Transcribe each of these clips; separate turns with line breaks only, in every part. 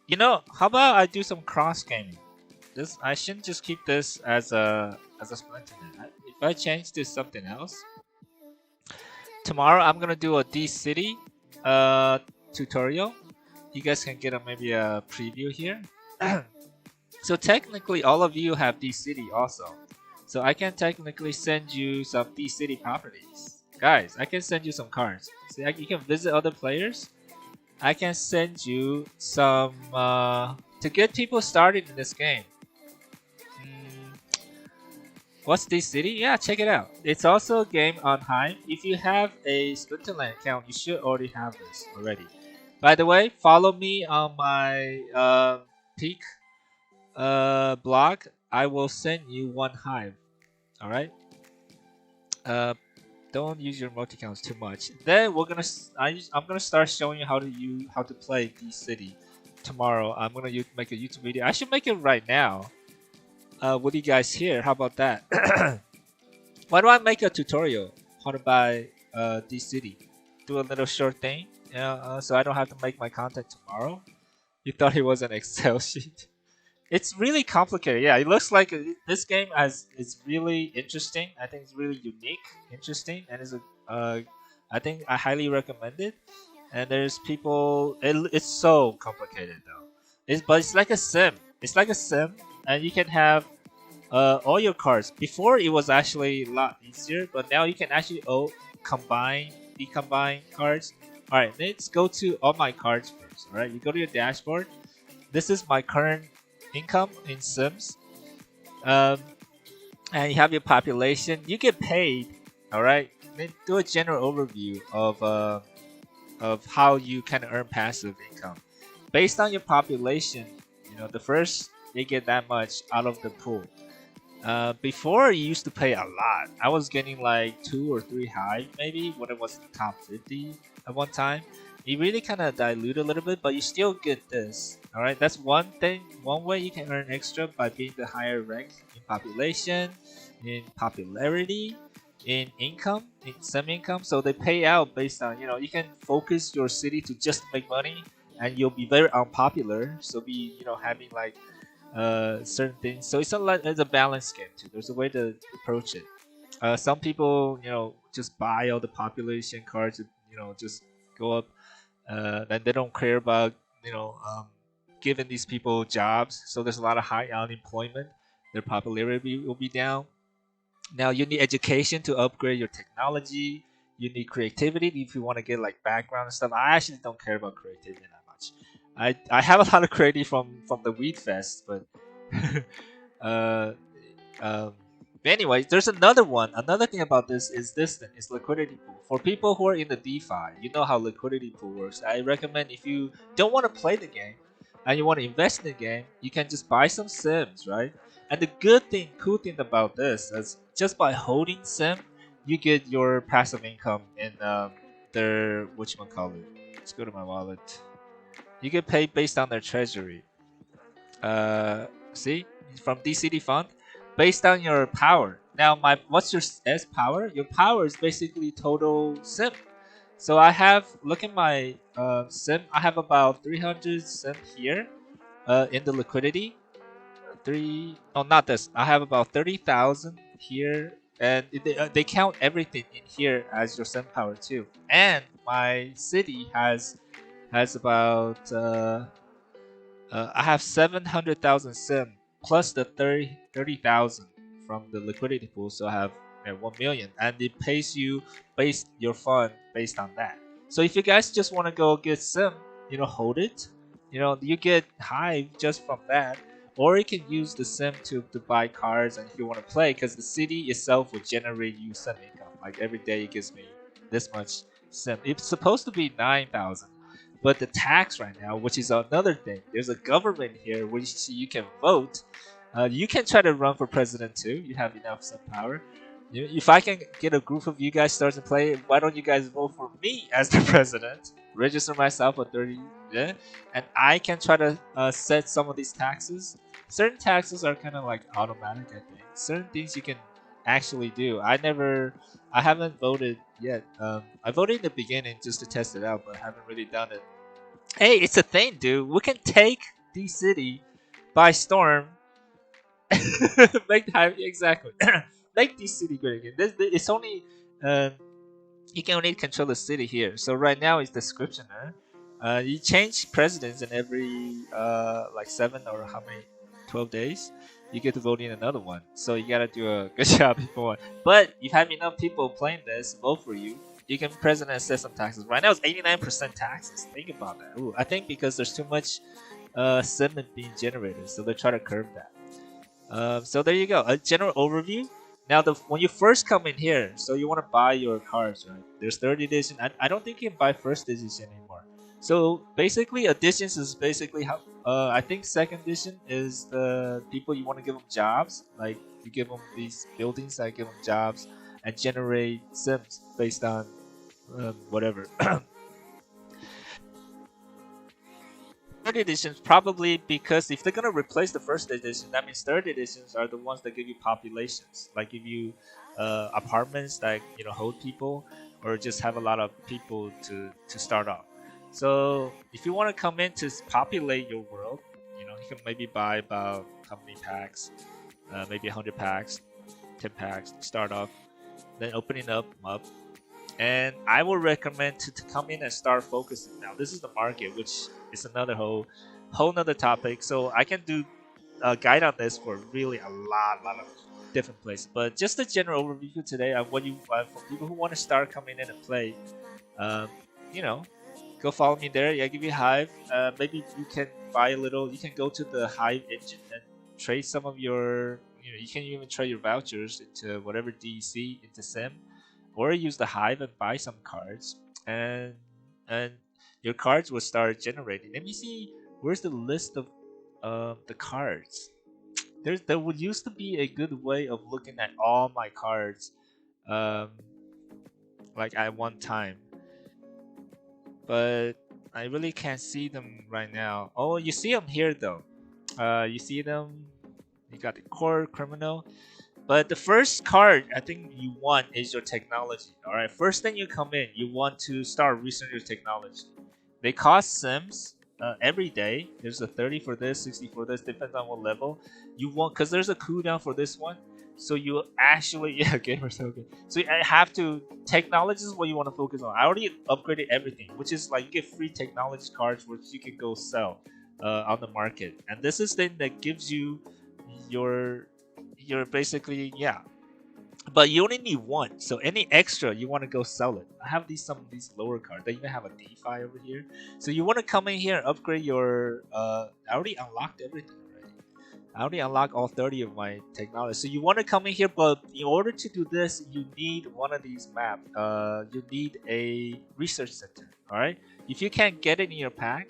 How about I do some cross gaming? This I shouldn't just keep this as a splinter net. If I change to something else, tomorrow I'm gonna do a DCity tutorial. You guys can get maybe a preview here. So technically, all of you have DCity also. So I can technically send you some DCity properties, guys. I can send you some cards. See, you can visit other players. I can send you some to get people started in this game. Mm, what's this city? Yeah, check it out. It's also a game on Hive. If you have a Splinterland account, you should already have this already. By the way, follow me on my peak blog. I will send you one Hive. All right. Uh, don't use your multi-accounts too much. Then I'm gonna start showing you how to play DCity tomorrow. I'm gonna make a YouTube video. I should make it right now. With you guys here. How about that? Why do I make a tutorial how to buy DCity? Do a little short thing, so I don't have to make my content tomorrow. You thought it was an Excel sheet? It's really complicated. Yeah, it looks like this game is really interesting. I think it's really unique, interesting, and I think I highly recommend it. And there's people. It's so complicated though. But it's like a sim. It's like a sim, and you can have all your cards. Before it was actually a lot easier, but now you can actually decombine cards. All right, let's go to all my cards first. All right, you go to your dashboard. This is my current income in Sims, um, and you have your population. You get paid. All right, then do a general overview of how you can earn passive income based on your population. The first they get that much out of the pool. Before you used to pay a lot. I was getting like 2 or 3 high maybe when it was in the top 50 at one time. You really kind of dilute a little bit, but you still get this. All right, that's one thing. One way you can earn extra by being the higher rank in population, in popularity, in income, in some income. So they pay out based on you can focus your city to just make money, and you'll be very unpopular. So be having like certain things. So it's a balance game too. There's a way to approach it. Some people, just buy all the population cards. Just go up, and they don't care about giving these people jobs. So there's a lot of high unemployment. Their popularity will be down. Now you need education to upgrade your technology. You need creativity if you want to get like background and stuff. I actually don't care about creativity that much. I have a lot of creativity from the Weed Fest, but uh, um, anyway, there's another one. Another thing about this is this thing is liquidity pool. For people who are in the DeFi, you know how liquidity pool works. I recommend if you don't want to play the game and you want to invest in the game, you can just buy some Sims, right? And the cool thing about this is just by holding Sim, you get your passive income in their whatchamacallit. Let's go to my wallet. You get paid based on their treasury. See, from DCD fund, based on your power. Now, what's your S power? Your power is basically total sim. So I have look at my sim. I have about 300 sim here in the liquidity. No, not this. I have about 30,000 here, and they count everything in here as your sim power too. And my city has about I have 700,000 sim plus the 30,000 from the liquidity pool, so I have 1 million, and it pays you based your fund based on that. So if you guys just want to go get sim, hold it, you get Hive just from that, or you can use the sim to buy cards, and if you want to play, because the city itself will generate you sim income. Like every day, it gives me this much sim. It's supposed to be 9,000. But the tax right now, which is another thing, there's a government here which you can vote. You can try to run for president too. You have enough some power. If I can get a group of you guys start to play, why don't you guys vote for me as the president? Register myself for 30, yeah, and I can try to set some of these taxes. Certain taxes are kind of like automatic, I think. Certain things you can actually do. I haven't voted yet. I voted in the beginning just to test it out, but I haven't really done it. Hey, it's a thing, dude. We can take DCity by storm. Make Hive exactly. Make DCity great again. It's only um, you can only control the city here. So right now it's description. You change presidents in every like 7 or how many 12 days. You get to vote in another one. So you gotta do a good job before. But if you have enough people playing this, vote for you. You can president set some taxes. Right now it's 89% taxes. Think about that. Ooh, I think because there's too much sentiment being generated, so they try to curb that. So there you go, a general overview. Now, when you first come in here, so you want to buy your cards, right? There's third edition. I don't think you can buy first edition anymore. So basically, editions is basically how. I think second edition is the people you want to give them jobs. Like you give them these buildings, I give them jobs, and generate sims based on whatever. Third editions probably because if they're gonna replace the first edition, that means third editions are the ones that give you populations, like give you apartments that hold people, or just have a lot of people to start off. So if you want to come in to populate your world, you can maybe buy about how many packs, maybe 100 packs, 10 packs, start off, then opening up. And I would recommend to come in and start focusing. Now, this is the market, which is another whole nother topic. So I can do a guide on this for really a lot of different places. But just a general overview today of what you for people who want to start coming in and play. Um, you know, go follow me there. Yeah, give you Hive. Maybe you can buy a little. You can go to the Hive engine and trade some of your. You can even trade your vouchers into whatever DC into Sim, or use the Hive and buy some cards, and your cards will start generating. Let me see. Where's the list of the cards? There would used to be a good way of looking at all my cards, um, like at one time, but I really can't see them right now. Oh, you see them here though. You see them. You got the core criminal. But the first card I think you want is your technology. All right, first thing you come in, you want to start researching your technology. They cost sims every day. There's a 30 for this, 60 for this, depends on what level you want. Because there's a cooldown for this one, so you actually gamers okay. So I have to technology is what you want to focus on. I already upgraded everything, which is like you get free technology cards which you can go sell on the market, and this is thing that gives you your basically but you only need one. So any extra you want to go sell it. I have some of these lower cards. They even have a DeFi over here. So you want to come in here and upgrade your I already unlocked everything already. I already unlocked all 30 of my technology. So you want to come in here, but in order to do this, you need one of these maps. You need a research center. Alright? If you can't get it in your pack,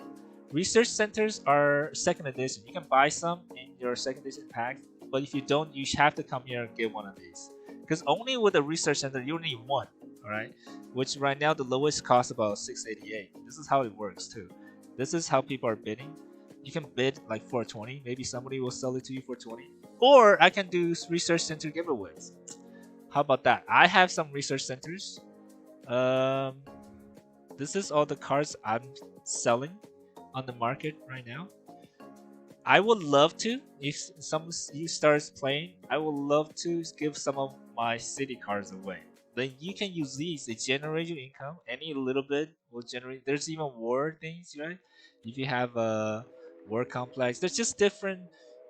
research centers are second edition. You can buy some in your second edition pack, but if you don't, you have to come here and get one of these. Because only with a research center, you need one, alright? Which right now the lowest costs about 688. This is how it works too. This is how people are bidding. You can bid like 420. Maybe somebody will sell it to you for 20. Or I can do research center giveaways. How about that? I have some research centers. Um, this is all the cards I'm selling on the market right now. I would love to, if some you starts playing, I would love to give some of my city cards away. Then you can use these. They generate your income. Any little bit will generate. There's even war things, right? If you have a war complex, there's just different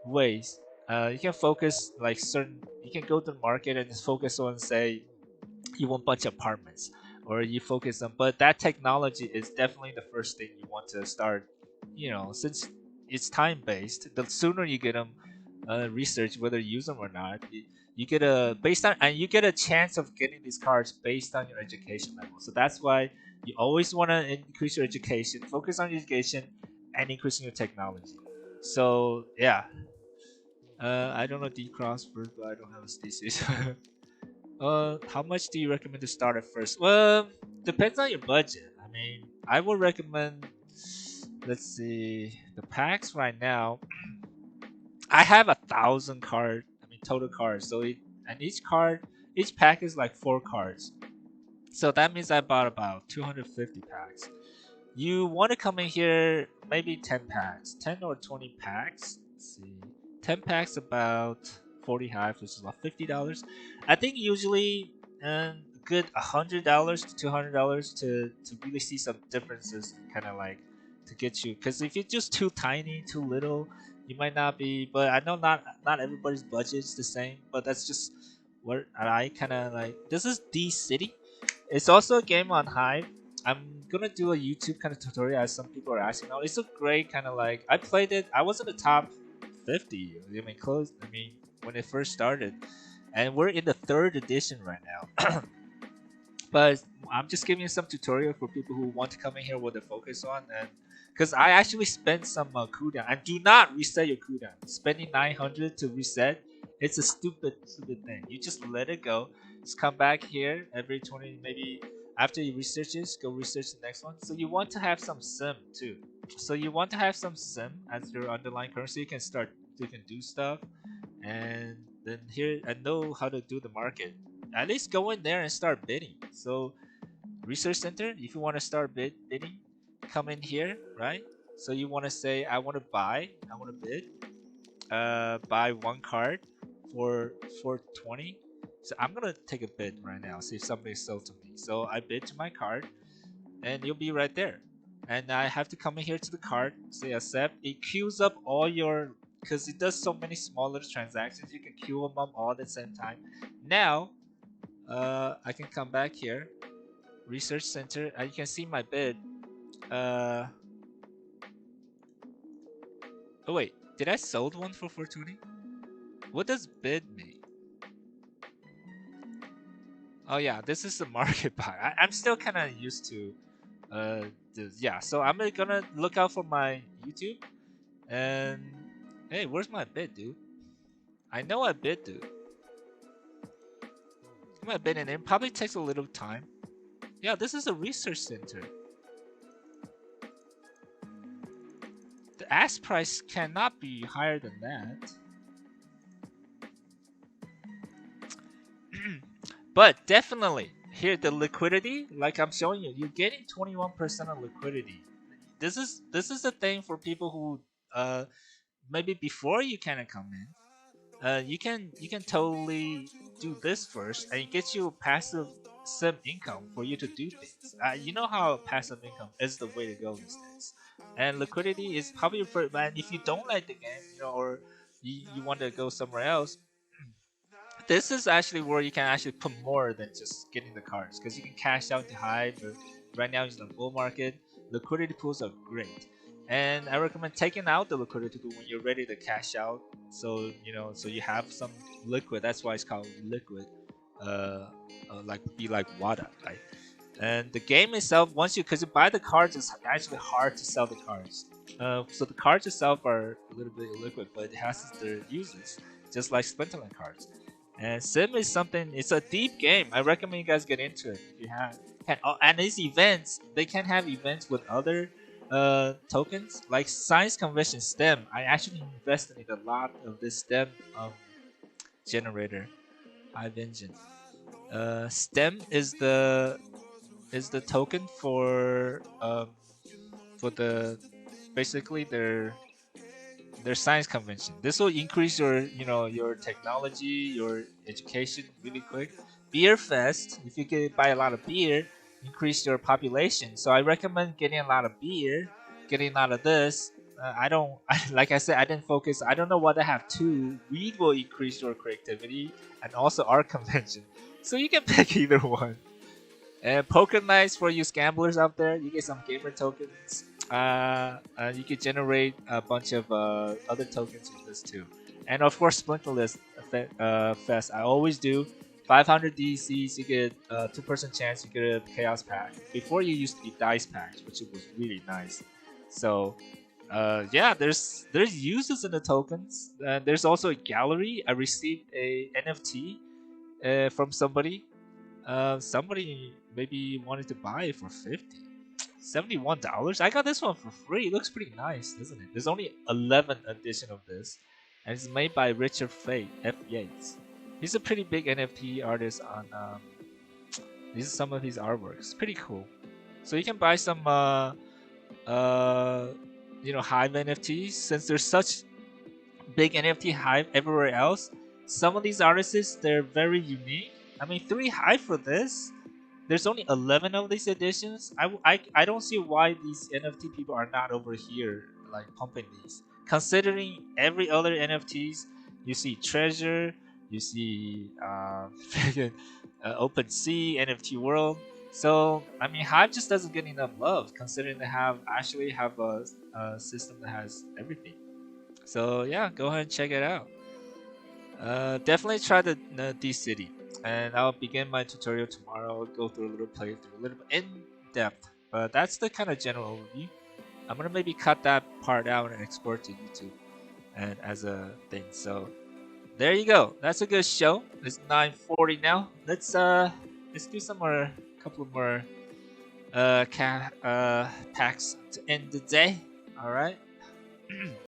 ways. You can focus like certain. You can go to the market and just focus on say you want a bunch of apartments, or you focus on. But that technology is definitely the first thing you want to start. Since it's time based, the sooner you get them research whether you use them or not, you get a based on and you get a chance of getting these cards based on your education level. So that's why you always want to increase your education, focus on your education, and increasing your technology. So yeah, I don't know D crossword, but I don't have a thesis. How much do you recommend to start at first? Well, depends on your budget. I mean, I would recommend. Let's see the packs right now. I have 1,000 card. I mean total cards. So each pack is like 4 cards. So that means I bought about 250 packs. You want to come in here maybe 10 packs, 10 or 20 packs. Let's see, 10 packs about 40 hives, which is about $50. I think usually good $100 to $200 to really see some differences, kind of like to get you. Because if you're just too tiny, too little, you might not be. But I know not everybody's budget is the same. But that's just what I kind of like. This is DCity. It's also a game on Hive. I'm gonna do a YouTube kind of tutorial as some people are asking now. It's a great kind of like I played it. I was in the top 50. I mean, close. I mean, when it first started, and we're in the third edition right now. But I'm just giving you some tutorial for people who want to come in here with a focus on, and because I actually spent some cooldown. And do not reset your cooldown. Spending 900 to reset, it's a stupid thing. You just let it go. Just come back here every 20, maybe after you research this, go research the next one. So you want to have some sim too. So you want to have some sim as your underlying currency. You can start, you can do stuff, and then here I know how to do the market. At least go in there and start bidding. So research center, if you want to start bidding, come in here, right? So you want to say I want to buy, I want to bid, buy one card for 420. So I'm gonna take a bid right now, see if somebody sold to me. So I bid to my card, and you'll be right there. And I have to come in here to the card, say accept. It queues up all your, because it does so many smaller transactions. You can queue them up all at the same time. Now, I can come back here, research center. You can see my bid. Uh, oh wait, did I sold one for 420? What does bid mean? Oh yeah, this is the market buy. I'm still kind of used to this. Yeah. So I'm gonna look out for my YouTube, and hey, where's my bid, dude? I know I bid, dude. My bid, and it probably takes a little time. Yeah, this is a research center. The ask price cannot be higher than that. But definitely, here the liquidity, like I'm showing you, you're getting 21% of liquidity. This is a thing for people who maybe before you kind of come in. You can totally do this first, and it gets you passive sim income for you to do things. You know how passive income is the way to go these days, and liquidity is probably for. And if you don't like the game, or you want to go somewhere else, this is actually where you can actually put more than just getting the cards, because you can cash out to hide. But right now it's the bull market. Liquidity pools are great, and I recommend taking out the liquidity pool when you're ready to cash out. So so you have some liquid. That's why it's called liquid. Like be like water, right? And the game itself, once because you buy the cards, it's actually hard to sell the cards. So the cards itself are a little bit illiquid, but it has their uses, just like Splinterland cards. And Sim is something. It's a deep game. I recommend you guys get into it if you have. And these events, they can have events with other tokens like Science Convention STEM. I actually invested in a lot of this STEM generator, Hive Engine. STEM is the token for the basically their science convention. This will increase your technology, your education really quick. Beer Fest, if you can buy a lot of beer, increase your population. So I recommend getting a lot of beer, getting a lot of this. I don't like I said, I didn't focus. I don't know what I have too. Weed will increase your creativity and also art convention. So you can pick either one. And poker nights for you gamblers out there, you get some gamer tokens. You can generate a bunch of other tokens with this too. And of course, Splinterless Fest. I always do. 500 DCs, you get 2% chance you get a Chaos Pack. Before you used to be Dice Packs, which was really nice. So, yeah, there's uses in the tokens. There's also a gallery. I received a NFT from somebody. Somebody maybe wanted to buy it for 50. $71. I got this one for free. It looks pretty nice, doesn't it? There's only 11 edition of this, and it's made by Richard F. Yates. He's a pretty big NFT artist on. These are some of his artworks. Pretty cool. So you can buy some uh, Hive NFTs, since there's such big NFT hype everywhere else. Some of these artists, they're very unique. I mean, three hype for this. There's only 11 of these editions. I don't see why these NFT people are not over here like pumping these. Considering every other NFTs, you see Treasure, you see freaking OpenSea, NFT World. So I mean, Hive just doesn't get enough love considering they have a system that has everything. So yeah, go ahead and check it out. Definitely try the DCity, and I'll begin my tutorial tomorrow. Go through a little playthrough, a little bit in depth, but that's the kind of general overview. I'm gonna maybe cut that part out and export to YouTube and as a thing. So there you go. That's a good show. It's 9:40 now. Let's do some more, couple of more packs to end the day. All right.